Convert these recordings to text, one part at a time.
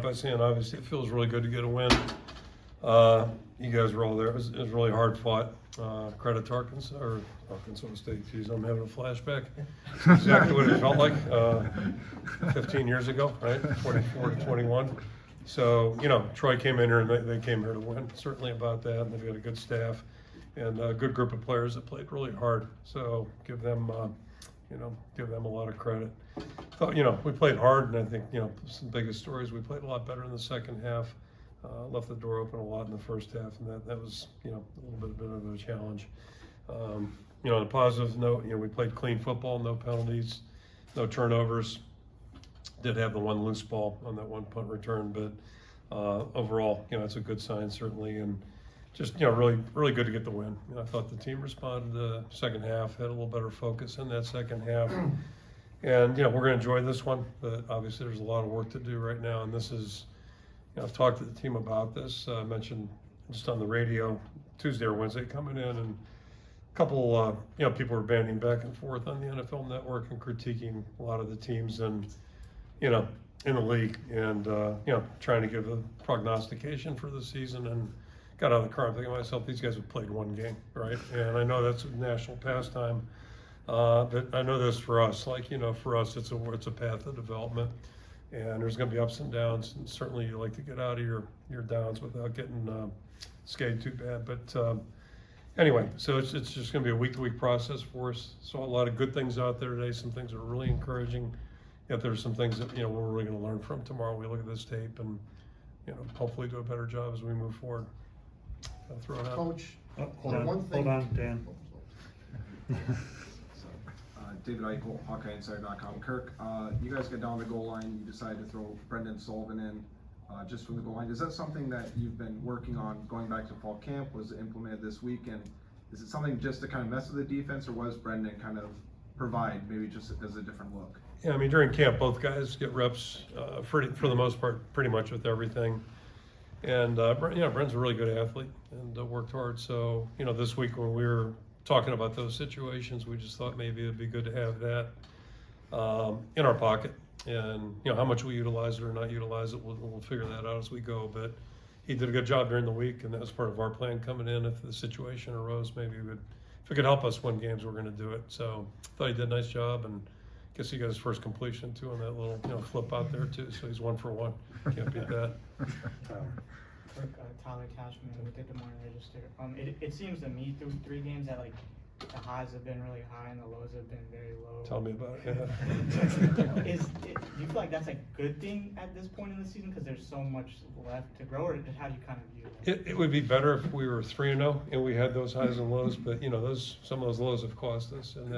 By saying, obviously, it feels really good to get a win. You guys were all there. It was really hard fought. Credit to Arkansas State. Geez, I'm having a flashback. It's exactly what it felt like 15 years ago, right? 24 to 21. So, Troy came in here and they came here to win. Certainly about that. And they've got a good staff and a good group of players that played really hard. So give them a lot of credit. We played hard, and I think, some biggest stories, we played a lot better in the second half. Left the door open a lot in the first half, and that was, a little bit of a challenge. On a positive note, we played clean football, no penalties, no turnovers. Did have the one loose ball on that one punt return, but overall, it's a good sign, certainly, and just, really, really good to get the win. I thought the team responded the second half, had a little better focus in that second half. And, we're going to enjoy this one, but obviously there's a lot of work to do right now. And this is, I've talked to the team about this. I mentioned just on the radio Tuesday or Wednesday coming in, and a couple, people were banding back and forth on the NFL Network and critiquing a lot of the teams and, in the league and, trying to give a prognostication for the season. And got out of the car, I'm thinking to myself, these guys have played one game, right? And I know that's a national pastime. But I know this for us, for us, it's a path of development, and there's going to be ups and downs, and certainly you like to get out of your downs without getting skated too bad. But anyway, so it's just going to be a week-to-week process for us. Saw a lot of good things out there today. Some things are really encouraging. Yet there's some things that we're really going to learn from tomorrow. We look at this tape and hopefully do a better job as we move forward. I'll throw it out. Coach, Hold on, Dan. David Eichel, HawkeyeInsider.com. Kirk, you guys get down the goal line, you decide to throw Brendan Staten in just from the goal line. Is that something that you've been working on going back to fall camp? Was it implemented this week? And is it something just to kind of mess with the defense, or was Brendan kind of provide maybe just as a different look? Yeah, during camp, both guys get reps for the most part, pretty much with everything. And, Brendan's a really good athlete and worked hard. So, this week when we were talking about those situations, we just thought maybe it'd be good to have that in our pocket. And, how much we utilize it or not utilize it, we'll figure that out as we go. But he did a good job during the week, and that was part of our plan coming in. If the situation arose, maybe if it could help us win games, we're going to do it. So I thought he did a nice job, and I guess he got his first completion too on that little flip out there too. So he's 1 for 1. Can't beat that. Tyler Cashman with the Des Moines Register. It seems to me through 3 games that the highs have been really high and the lows have been very low. Tell me about it. Do you feel like that's a good thing at this point in the season because there's so much left to grow, or how do you kind of view it? It would be better if we were 3-0 and we had those highs and lows, but some of those lows have cost us, and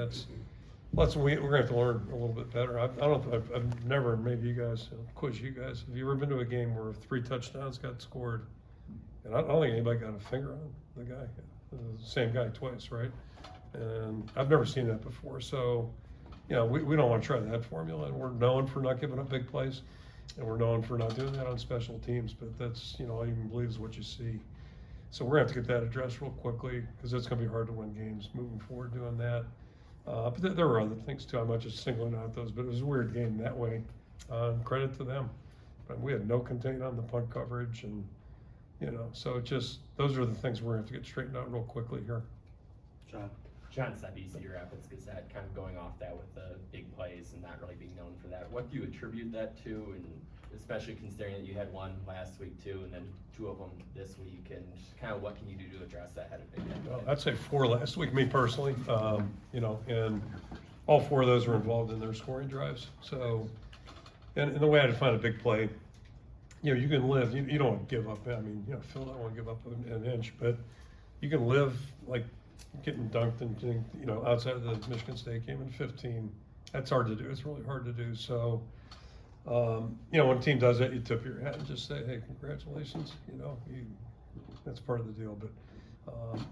we're gonna have to learn a little bit better. I've never, maybe you guys, quiz you guys, have you ever been to a game where 3 touchdowns got scored? And I don't think anybody got a finger on the guy, the same guy twice, right? And I've never seen that before. So, we don't want to try that formula. And we're known for not giving up big plays, and we're known for not doing that on special teams. But that's, all you can believe is what you see. So we're gonna have to get that addressed real quickly, because it's gonna be hard to win games moving forward doing that. But there were other things too. I'm not just singling out those, but it was a weird game that way. Credit to them. But we had no contain on the punt coverage, and so those are the things we're gonna have to get straightened out real quickly here. John Sebi, Cedar Rapids Gazette, kind of going off that with the big plays and not really being known for that. What do you attribute that to, and especially considering that you had one last week too, and then 2 of them this week, and just kind of what can you do to address that head of big head? Well, I'd say 4 last week, me personally, and all 4 of those were involved in their scoring drives. So, and the way I define a big play, you can live, you don't want to give up. Phil don't want to give up an inch, but you can live like getting dunked and, outside of the Michigan State game in 15. That's hard to do. It's really hard to do. So, when a team does that, you tip your hat and just say, hey, congratulations. That's part of the deal. But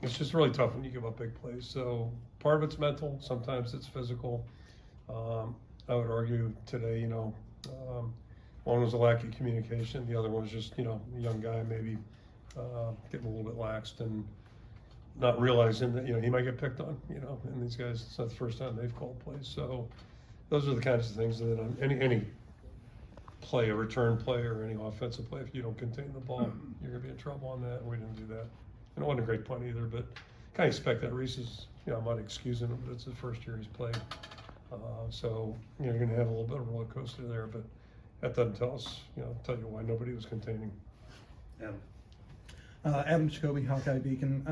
it's just really tough when you give up big plays. So part of it's mental. Sometimes it's physical. I would argue today, one was a lack of communication. The other one was just, a young guy maybe getting a little bit laxed and not realizing that, he might get picked on, and these guys, it's not the first time they've called plays. So those are the kinds of things that on any play, a return play or any offensive play, if you don't contain the ball, you're gonna be in trouble on that. We didn't do that. And it wasn't a great punt either, but kind of expect that. Reese is, I'm not excusing him, but it's the first year he's played. So, you're gonna have a little bit of a roller coaster there, but that doesn't tell us, tell you why nobody was containing. Adam. Adam Jacoby, Hawkeye Beacon.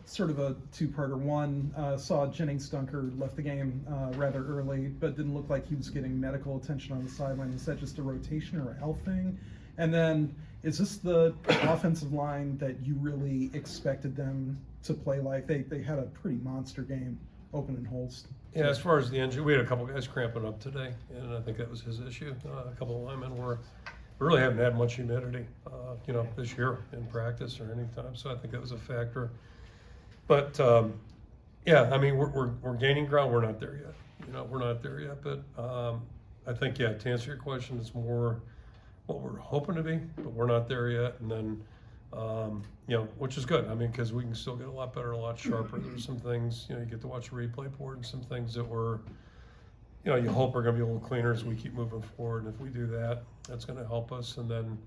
Sort of a two-parter. One, saw Jennings Dunker left the game rather early, but didn't look like he was getting medical attention on the sideline. Is that just a rotation or a health thing? And then, is this the offensive line that you really expected them to play like? They had a pretty monster game, opening holes. Yeah, as far as the injury, we had a couple guys cramping up today, and I think that was his issue. A couple of linemen we really haven't had much humidity, this year in practice or any time, so I think that was a factor. But yeah, I mean, we're gaining ground. We're not there yet. We're not there yet. But I think, to answer your question, it's more what we're hoping to be, but we're not there yet. And then, which is good. I mean, because we can still get a lot better, a lot sharper. There's some things, you get to watch the replay board and some things that were, you hope are going to be a little cleaner as we keep moving forward. And if we do that, that's going to help us. And then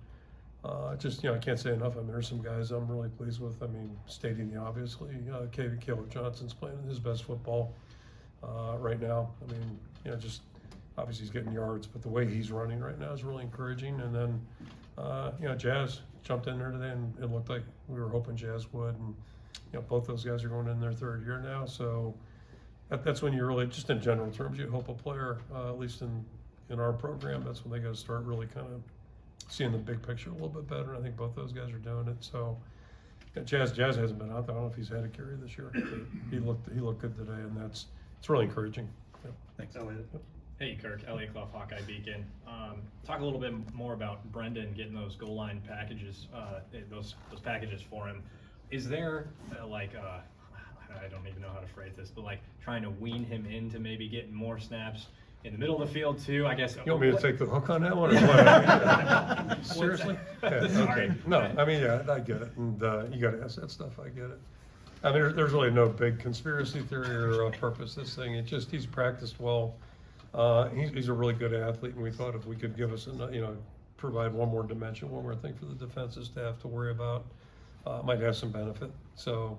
I can't say enough. I mean, there's some guys I'm really pleased with. I mean, stating the obviously, Caleb Johnson's playing his best football right now. I mean, just obviously he's getting yards, but the way he's running right now is really encouraging. And then, Jazz jumped in there today, and it looked like we were hoping Jazz would. And, both those guys are going in their third year now. So that's when you really, just in general terms, you hope a player, at least in our program, that's when they got to start really kind of seeing the big picture a little bit better. And I think both those guys are doing it. So Jazz hasn't been out there. I don't know if he's had a carry this year. He looked good today, and it's really encouraging. Yeah. Thanks, Elliot. Hey Kirk, Elliot Clough, Hawkeye Beacon. Talk a little bit more about Brendan getting those goal line packages, those packages for him. Is there I don't even know how to phrase this, but like trying to wean him into maybe getting more snaps in the middle of the field too? I guess. You want me to take the hook on that one, or what? Seriously? Yeah, Sorry. okay. No, I mean, I get it, and you got to ask that stuff. I get it. I mean, there's really no big conspiracy theory or purpose. This thing, he's practiced well. He's a really good athlete, and we thought if we could give us, provide one more dimension, one more thing for the defensive staff to worry about, might have some benefit. So,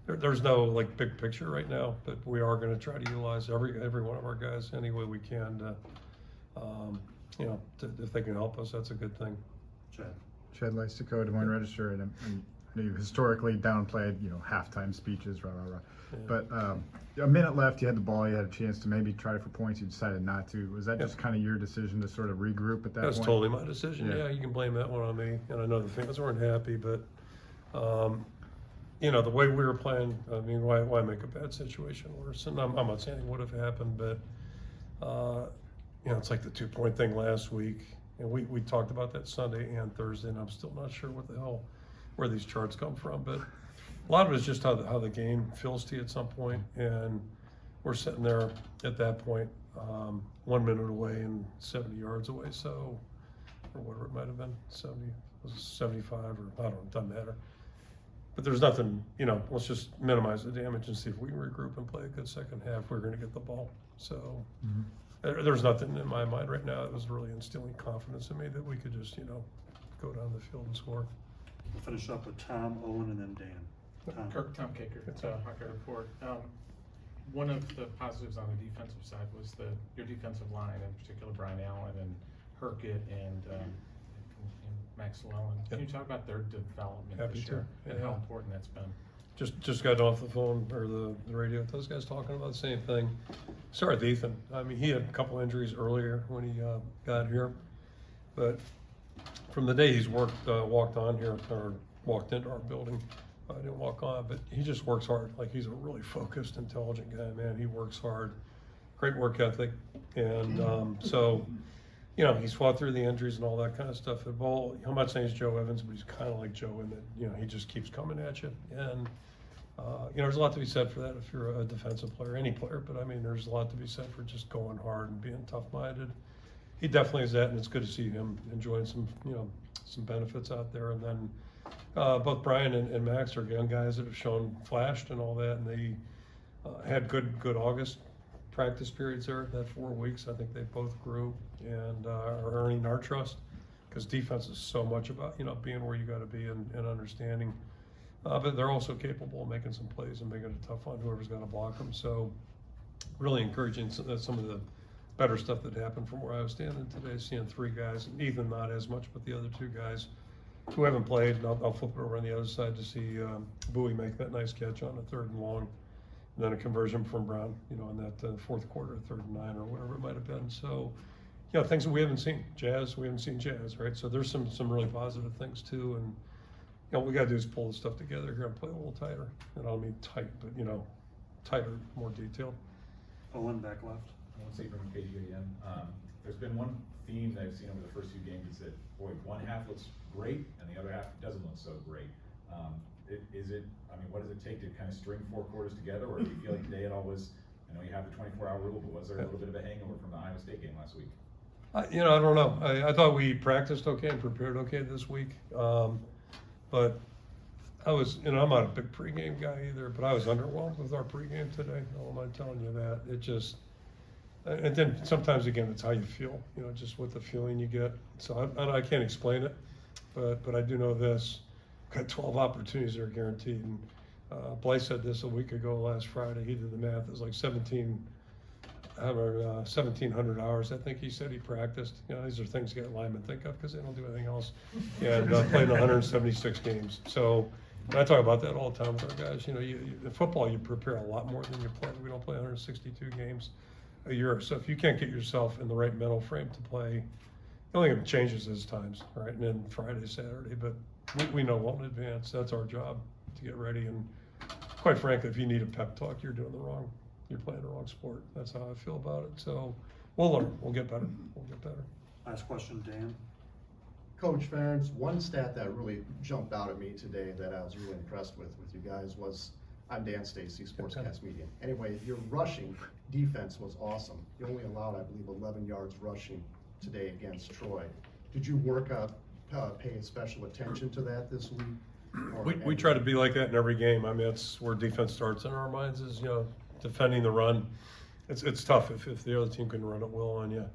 there's no big picture right now, but we are going to try to utilize every one of our guys any way we can to, if they can help us, that's a good thing. Chad. Lysico, Des Moines Register, and you historically downplayed, halftime speeches, rah, rah, rah. Yeah. But a minute left, you had the ball, you had a chance to maybe try for points, you decided not to. Was that Yeah. just kind of your decision to sort of regroup at that That's point? totally my decision. Yeah. Yeah, you can blame that one on me. And I know the fans weren't happy, but, the way we were playing, I mean, why make a bad situation worse? And I'm not saying it would have happened, but, it's like the 2-point thing last week. And we talked about that Sunday and Thursday, and I'm still not sure where these charts come from. But a lot of it is just how the game feels to you at some point. And we're sitting there at that point, 1 minute away and 70 yards away. So, or whatever it might have been, 70, was it 75 or I don't know, it doesn't matter. But there's nothing, let's just minimize the damage and see if we can regroup and play a good second half. We're going to get the ball. So there's nothing in my mind right now that was really instilling confidence in me that we could just, go down the field and score. We'll finish up with Tom, Owen, and then Dan. Tom. Kirk, Tom Kicker, Hawkeye Report. One of the positives on the defensive side was your defensive line, in particular Brian Allen and Herkett and Max Llewellyn. Can you talk about their development Happy this to. year and how Yeah. important that's been? Just got off the phone or the radio with those guys talking about the same thing. Sorry with Ethan. I mean, he had a couple injuries earlier when he got here, but from the day he's walked on here or walked into our building, I didn't walk on, but he just works hard. Like, he's a really focused, intelligent guy, man. He works hard, great work ethic, and so. He's fought through the injuries and all that kind of stuff. I'm not saying he's Joe Evans, but he's kind of like Joe in that, he just keeps coming at you. And, there's a lot to be said for that if you're a defensive player, any player. But, I mean, there's a lot to be said for just going hard and being tough-minded. He definitely is that, and it's good to see him enjoying some benefits out there. And then both Brian and Max are young guys that have flashed and all that, and they had good August practice periods there, that 4 weeks. I think they both grew. and are earning our trust, because defense is so much about, you know, being where you got to be and understanding. But they're also capable of making some plays and making it tough on whoever's going to block them. So really encouraging some of the better stuff that happened from where I was standing today, seeing 3 guys, and Ethan not as much, but the other 2 guys who haven't played. And I'll flip it over on the other side to see Bowie make that nice catch on a 3rd and long, and then a conversion from Brown, you know, in that 4th quarter, 3rd and 9 or whatever it might have been. So, you know, things that we haven't seen. We haven't seen Jazz, right? So there's some really positive things too. And, you know, what we got to do is pull this stuff together here and play a little tighter. And I don't mean tight, but, you know, tighter, more detailed. Owen back left. Owen Staten from KGAM. There's been one theme that I've seen over the first few games is that, boy, one half looks great and the other half doesn't look so great. What does it take to kind of string 4 quarters together, or do you feel like today it all was, I know you have the 24-hour rule, but was there a little bit of a hangover from the Iowa State game last week? You know, I don't know. I thought we practiced okay and prepared okay this week. But I was, you know, I'm not a big pregame guy either, but I was underwhelmed with our pregame today. I don't mind telling you that. It just, and then sometimes again, it's how you feel, you know, just what the feeling you get. So I can't explain it, but I do know this. Got 12 opportunities that are guaranteed. And Blythe said this a week ago last Friday. He did the math. It was like 1,700 hours, I think he said he practiced. You know, these are things that linemen think of because they don't do anything else. And played 176 games. So I talk about that all the time with our guys. You know, in football, you prepare a lot more than you play. We don't play 162 games a year. So if you can't get yourself in the right mental frame to play, the only thing that changes is times, right? And then Friday, Saturday. But we know well in advance. That's our job, to get ready. And quite frankly, if you need a pep talk, you're playing the wrong sport. That's how I feel about it. So we'll learn. We'll get better. Last question, Dan. Coach Ferentz, one stat that really jumped out at me today that I was really impressed with you guys was, I'm Dan Stacy, Sportscast Media. Anyway, your rushing defense was awesome. You only allowed, I believe, 11 yards rushing today against Troy. Did you pay special attention to that this week? We try to be like that in every game. I mean, it's where defense starts in our minds is, you know, defending the run. It's tough if the other team can run at will on you.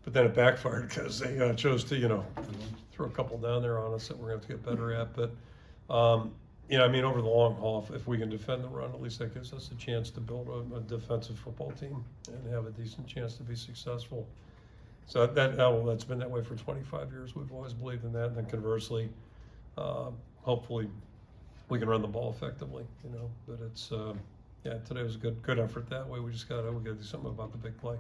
But then it backfired because they chose to, you know, throw a couple down there on us that we're going to have to get better at. But, you know, I mean, over the long haul, if we can defend the run, at least that gives us a chance to build a defensive football team and have a decent chance to be successful. So that's been that way for 25 years. We've always believed in that. And then conversely, hopefully we can run the ball effectively, you know. But it's, yeah, today was a good effort that way. We got to do something about the big play.